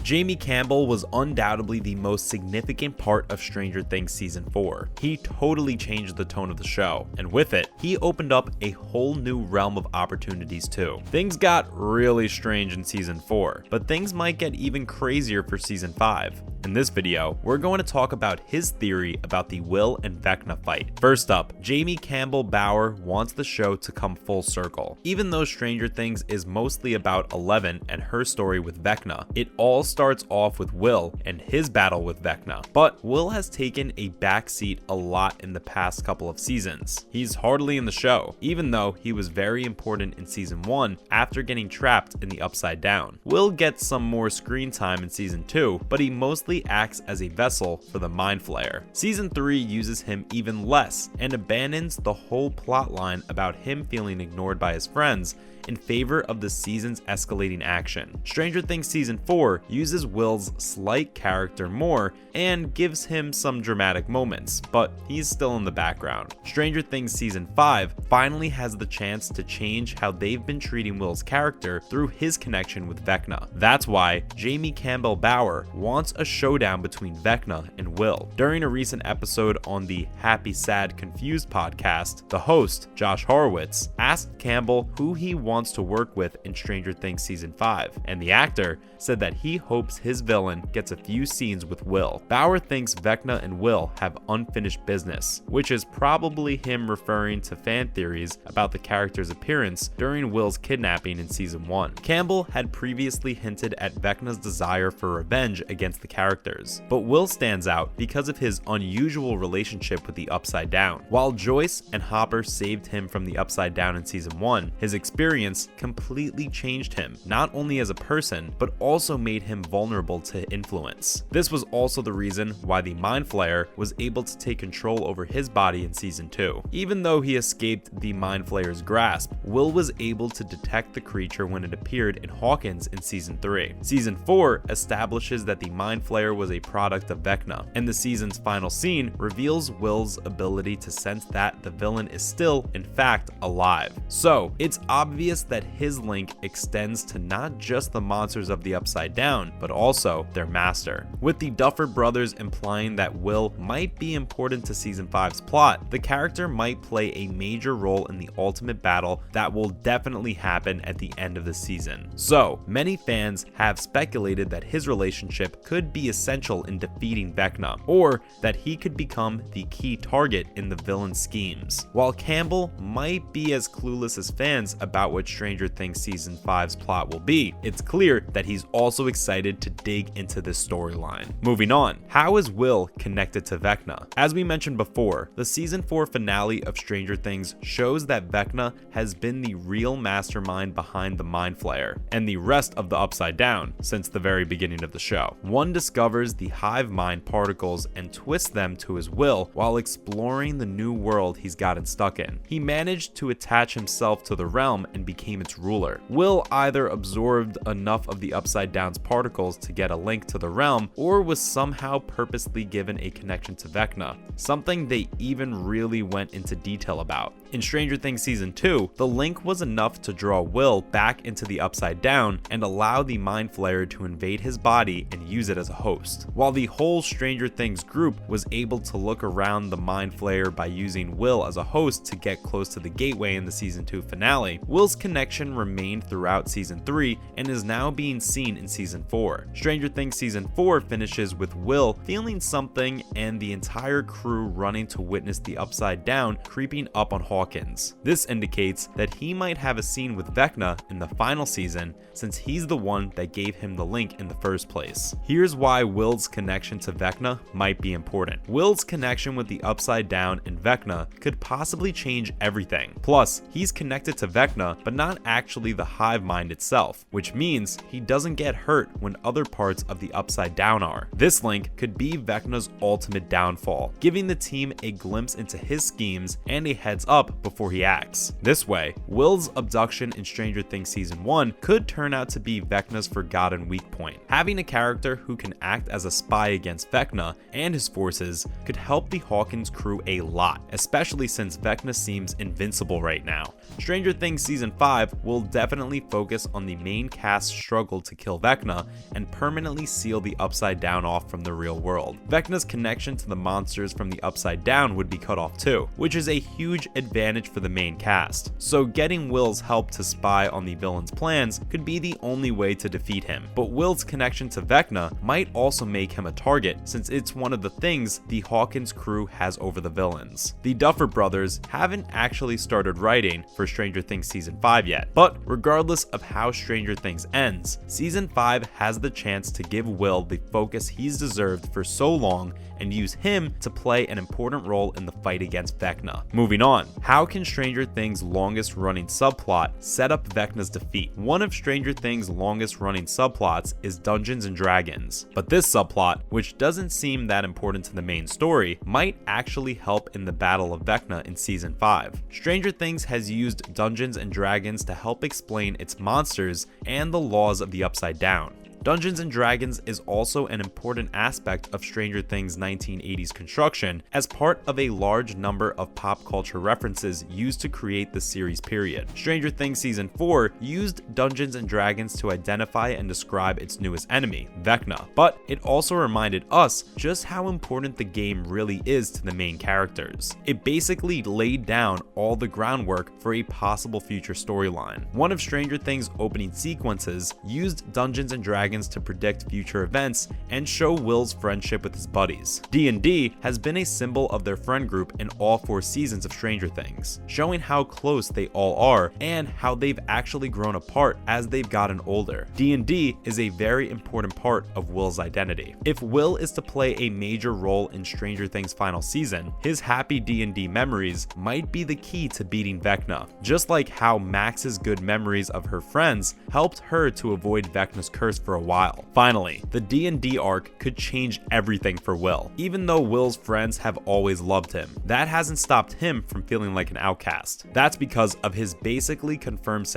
Jamie Campbell was undoubtedly the most significant part of Stranger Things Season 4. He totally changed the tone of the show, and with it, he opened up a whole new realm of opportunities too. Things got really strange in Season 4, but things might get even crazier for Season 5. In this video, we're going to talk about his theory about the Will and Vecna fight. First up, Jamie Campbell Bower wants the show to come full circle. Even though Stranger Things is mostly about Eleven and her story with Vecna, it all starts off with Will and his battle with Vecna. But Will has taken a backseat a lot in the past couple of seasons. He's hardly in the show, even though he was very important in Season 1 after getting trapped in the Upside Down. Will gets some more screen time in Season 2, but he mostly acts as a vessel for the Mind Flayer. Season 3 uses him even less and abandons the whole plotline about him feeling ignored by his friends in favor of the season's escalating action. Stranger Things Season 4 uses Will's slight character more and gives him some dramatic moments, but he's still in the background. Stranger Things Season 5 finally has the chance to change how they've been treating Will's character through his connection with Vecna. That's why Jamie Campbell Bower wants a showdown between Vecna and Will. During a recent episode on the Happy Sad Confused podcast, the host, Josh Horowitz, asked Campbell who he wants to work with in Stranger Things Season 5, and the actor said that he hopes his villain gets a few scenes with Will. Bower thinks Vecna and Will have unfinished business, which is probably him referring to fan theories about the character's appearance during Will's kidnapping in Season 1. Campbell had previously hinted at Vecna's desire for revenge against the characters, but Will stands out because of his unusual relationship with the Upside Down. While Joyce and Hopper saved him from the Upside Down in Season 1, his experience completely changed him, not only as a person, but also made him vulnerable to influence. This was also the reason why the Mind Flayer was able to take control over his body in Season 2. Even though he escaped the Mind Flayer's grasp, Will was able to detect the creature when it appeared in Hawkins in Season 3. Season 4 establishes that the Mind Flayer was a product of Vecna, and the season's final scene reveals Will's ability to sense that the villain is still, in fact, alive. So, it's obvious that his link extends to not just the monsters of the Upside Down, but also their master. With the Duffer brothers implying that Will might be important to Season 5's plot, the character might play a major role in the ultimate battle that will definitely happen at the end of the season. So, many fans have speculated that his relationship could be essential in defeating Vecna, or that he could become the key target in the villain's schemes. While Campbell might be as clueless as fans about what Stranger Things Season 5's plot will be, it's clear that he's also excited to dig into this storyline. Moving on, how is Will connected to Vecna? As we mentioned before, the Season 4 finale of Stranger Things shows that Vecna has been the real mastermind behind the Mind Flayer and the rest of the Upside Down since the very beginning of the show. One discovers the hive mind particles and twists them to his will while exploring the new world he's gotten stuck in. He managed to attach himself to the realm and became its ruler. Will either absorbed enough of the Upside Down's particles to get a link to the realm, or was somehow purposely given a connection to Vecna, something they even really went into detail about. In Stranger Things Season 2, the link was enough to draw Will back into the Upside Down and allow the Mind Flayer to invade his body and use it as a host. While the whole Stranger Things group was able to look around the Mind Flayer by using Will as a host to get close to the gateway in the Season 2 finale, Will's connection remained throughout Season 3 and is now being seen in Season 4. Stranger Things Season 4 finishes with Will feeling something and the entire crew running to witness the Upside Down creeping up on Hawkins. This indicates that he might have a scene with Vecna in the final season, since he's the one that gave him the link in the first place. Here's why Will's connection to Vecna might be important. Will's connection with the Upside Down and Vecna could possibly change everything. Plus, he's connected to Vecna, but not actually the hive mind itself, which means he doesn't get hurt when other parts of the Upside Down are. This link could be Vecna's ultimate downfall, giving the team a glimpse into his schemes and a heads up before he acts. This way, Will's abduction in Stranger Things Season 1 could turn out to be Vecna's forgotten weak point. Having a character who can act as a spy against Vecna and his forces could help the Hawkins crew a lot, especially since Vecna seems invincible right now. Stranger Things Season 5 will definitely focus on the main cast's struggle to kill Vecna and permanently seal the Upside Down off from the real world. Vecna's connection to the monsters from the Upside Down would be cut off too, which is a huge advantage for the main cast. So getting Will's help to spy on the villain's plans could be the only way to defeat him. But Will's connection to Vecna might also make him a target, since it's one of the things the Hawkins crew has over the villains. The Duffer Brothers haven't actually started writing for Stranger Things Season 5 yet, but regardless of how Stranger Things ends, Season 5 has the chance to give Will the focus he's deserved for so long and use him to play an important role in the fight against Vecna. Moving on, how can Stranger Things' longest running subplot set up Vecna's defeat? One of Stranger Things' longest running subplots is Dungeons and Dragons, but this subplot, which doesn't seem that important to the main story, might actually help in the battle of Vecna in Season 5. Stranger Things has used Dungeons and Dragons to help explain its monsters and the laws of the Upside Down. Dungeons and Dragons is also an important aspect of Stranger Things' 1980s construction, as part of a large number of pop culture references used to create the series period. Stranger Things Season 4 used Dungeons and Dragons to identify and describe its newest enemy, Vecna, but it also reminded us just how important the game really is to the main characters. It basically laid down all the groundwork for a possible future storyline. One of Stranger Things' opening sequences used Dungeons and Dragons to predict future events and show Will's friendship with his buddies. D&D has been a symbol of their friend group in all 4 seasons of Stranger Things, showing how close they all are and how they've actually grown apart as they've gotten older. D&D is a very important part of Will's identity. If Will is to play a major role in Stranger Things' final season, his happy D&D memories might be the key to beating Vecna, just like how Max's good memories of her friends helped her to avoid Vecna's curse for a while. Finally, the D&D arc could change everything for Will. Even though Will's friends have always loved him, that hasn't stopped him from feeling like an outcast. That's because of his basically confirmed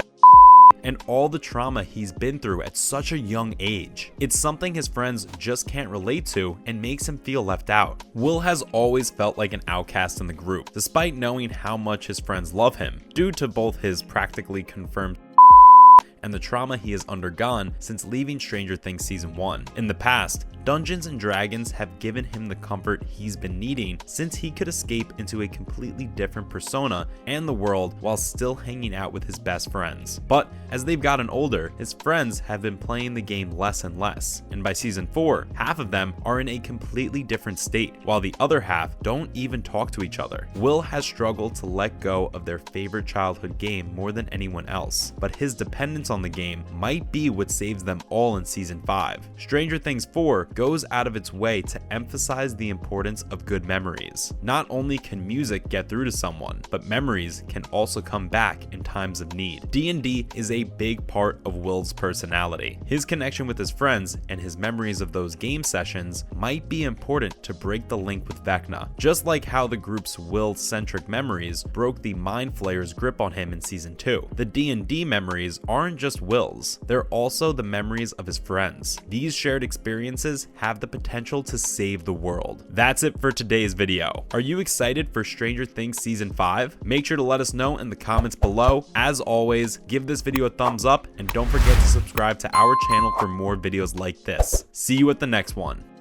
and all the trauma he's been through at such a young age. It's something his friends just can't relate to and makes him feel left out. Will has always felt like an outcast in the group, despite knowing how much his friends love him, due to both his practically confirmed and the trauma he has undergone since leaving Stranger Things Season 1. In the past, Dungeons and Dragons have given him the comfort he's been needing since he could escape into a completely different persona and the world while still hanging out with his best friends. But as they've gotten older, his friends have been playing the game less and less, and by Season 4, half of them are in a completely different state, while the other half don't even talk to each other. Will has struggled to let go of their favorite childhood game more than anyone else, but his dependence on the game might be what saves them all in Season 5. Stranger Things 4 goes out of its way to emphasize the importance of good memories. Not only can music get through to someone, but memories can also come back in times of need. D&D is a big part of Will's personality. His connection with his friends and his memories of those game sessions might be important to break the link with Vecna, just like how the group's Will-centric memories broke the Mind Flayer's grip on him in Season 2. The D&D memories aren't just Will's, they're also the memories of his friends. These shared experiences have the potential to save the world. That's it for today's video. Are you excited for Stranger Things Season 5? Make sure to let us know in the comments below. As always, give this video a thumbs up and don't forget to subscribe to our channel for more videos like this. See you at the next one.